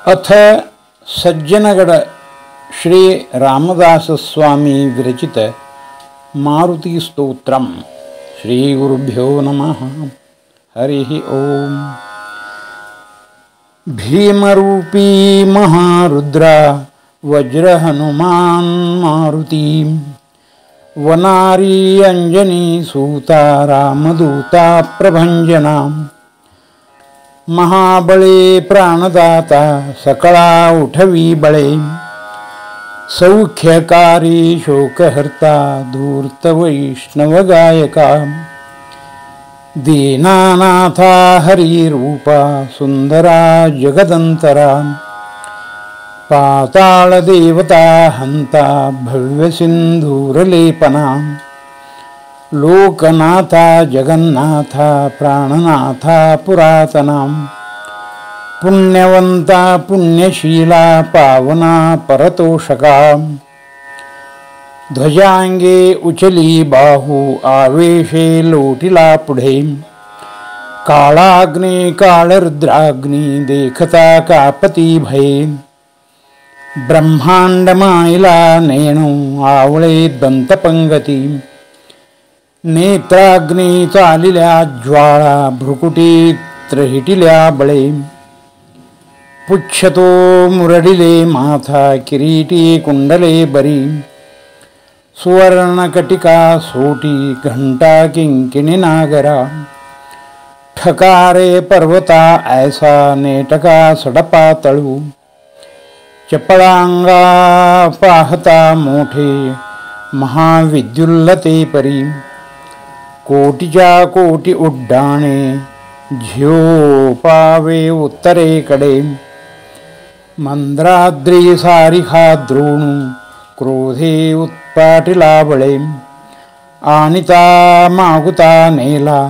अथ सज्जनगड श्री रामदास स्वामी विरचित मारुती स्तोत्रम। श्री गुरुभ्यो नमः। हरि ओम। भीमरूपी महारुद्रा वज्र हनुमान मारुती, वनारी अंजनी सूता रामदूता प्रभंजना, महाबळे प्राणदाता सकळा उठवी बळे, सौख्यकारी शोकहर्ता धूर्त वैष्णव गायका, दीनानाथा हरी रूपा सुंदरा जगदंतरा, पाताळ देवता हंता भव्य सिंधूरलेपना, लोकनाथा जगन्नाथा प्राणनाथा पुरातना, पुण्यवंता पुण्यशीला पावना परतोषका, ध्वजांगे उचली बाहू आवेशे लोटिला पुढे, काळाग्नी काळरुद्राग्नी देखता कापती भये, ब्रह्मांड माईला नेणू आवळे दंतपंगती, नेत्राग्नी चालिल्या ज्वाळा भ्रुकुटी त्रहिटिल्या बळे, पुच्छतो मुरडिले माथा किरीटी कुंडले बरी, सुवर्णकटिका सोटी घंटा किंकिणी नागरा, ठकारे पर्वता ऐसा नेटका सडपा तळू, चपळांगा पाहता मोठे महाविद्युल्लते परी, कोटीच्या कोटी उड्डाणे झोपावे उत्तरेकडे, मंद्राद्री सारिखा द्रोणू क्रोधे उत्पाटिला बळे, आणिता मागुता नेला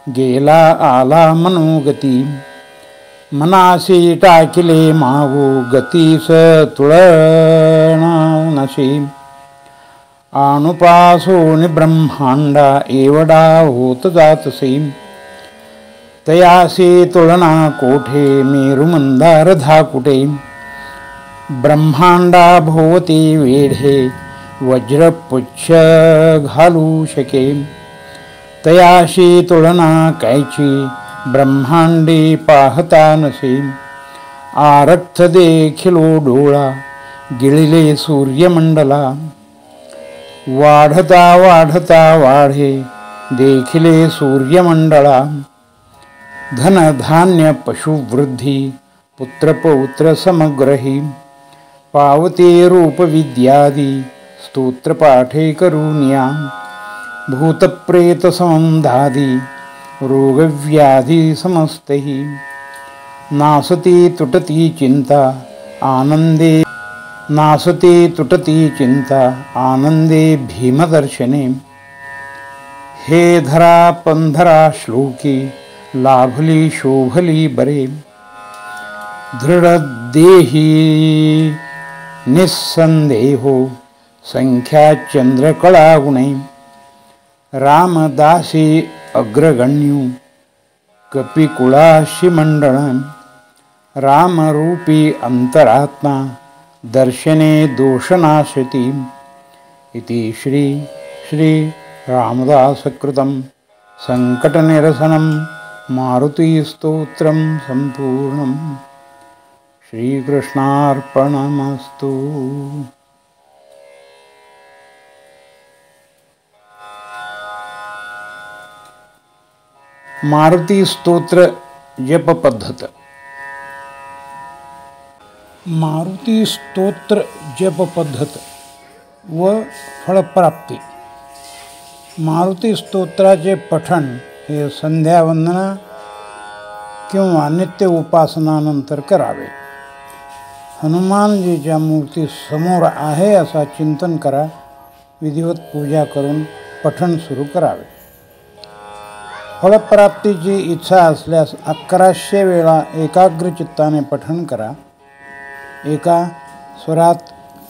गेला आला मनोगती, मनासी टाकिले मागू गतीस तुळणा नशी, आणुपासून ब्रह्मांडा एवढा होत जातसे, तयासी तुलना कोठे मेरु मंदार धाकुटे, ब्रह्मांडा भोवती वेढे वज्रपुच्छ घालू शके, तयाशी तुलना कैची ब्रह्मांडी पाहता नसे, आरक्त देखिलो डोळा गिळिले सूर्यमंडला, वाढता वाढता वाढे देखिले सूर्यमंडळा, धन धान्य पशुवृद्धी पुत्रपौत्र समग्रही, पावते रूप विद्यादी स्तोत्रपाठे करूनिया, भूतप्रेत संधादी रोगव्याधी समस्तही, नासती तुटती चिंता आनंदे, नासते तुटती चिंता आनंदे भीमदर्शने, हे धरा पंधरा श्लोकी लाभली शोभली बरे, दृढदेही निस्संदेहो संख्या चंद्रकळा गुणे, रामदासी अग्रगण्यू कपिकुळाशी मंडळ, रामरूपी अंतरात्मा दर्शने दोषनाशती, इति श्री श्री रामदासकृतं संकटनिरसनं मारुती स्तोत्रम संपूर्णं। श्रीकृष्णार्पणमस्तु। मारुती स्तोत्र जप पद्धत। मारुती स्तोत्र जप पद्धत व फळप्राप्ती। मारुती स्तोत्राचे पठण हे संध्यावंदना किंवा नित्य उपासनानंतर करावे। हनुमानजीच्या मूर्ती समोर आहे असा चिंतन करा। विधिवत पूजा करून पठण सुरू करावे। फळप्राप्तीची इच्छा असल्यास 1100 वेळा एकाग्र चित्ताने पठण करा। एका स्वरात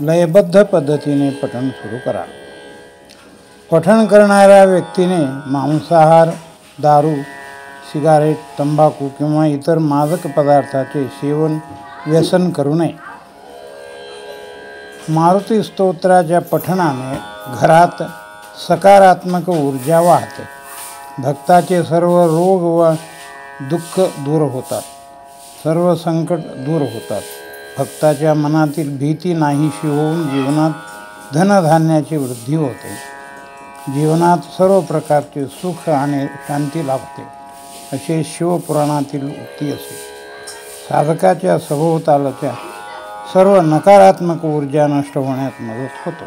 लयबद्ध पद्धतीने पठण सुरू करा। पठण करणाऱ्या व्यक्तीने मांसाहार, दारू, सिगारेट, तंबाखू किंवा इतर मादक पदार्थाचे सेवन व्यसन करू नये. मारुती स्तोत्राच्या पठणाने घरात सकारात्मक ऊर्जा वाहते. भक्ताचे सर्व रोग व दुःख दूर होतात. सर्व संकट दूर होतात. भक्ताच्या मनातील भीती नाहीशी होऊन जीवनात धनधान्याची वृद्धी होते. जीवनात सर्व प्रकारचे सुख आणि शांती लाभते, असे शिवपुराणातील उक्ती असे. साधकाच्या सभोवतालच्या सर्व नकारात्मक ऊर्जा नष्ट होण्यात मदत होतो.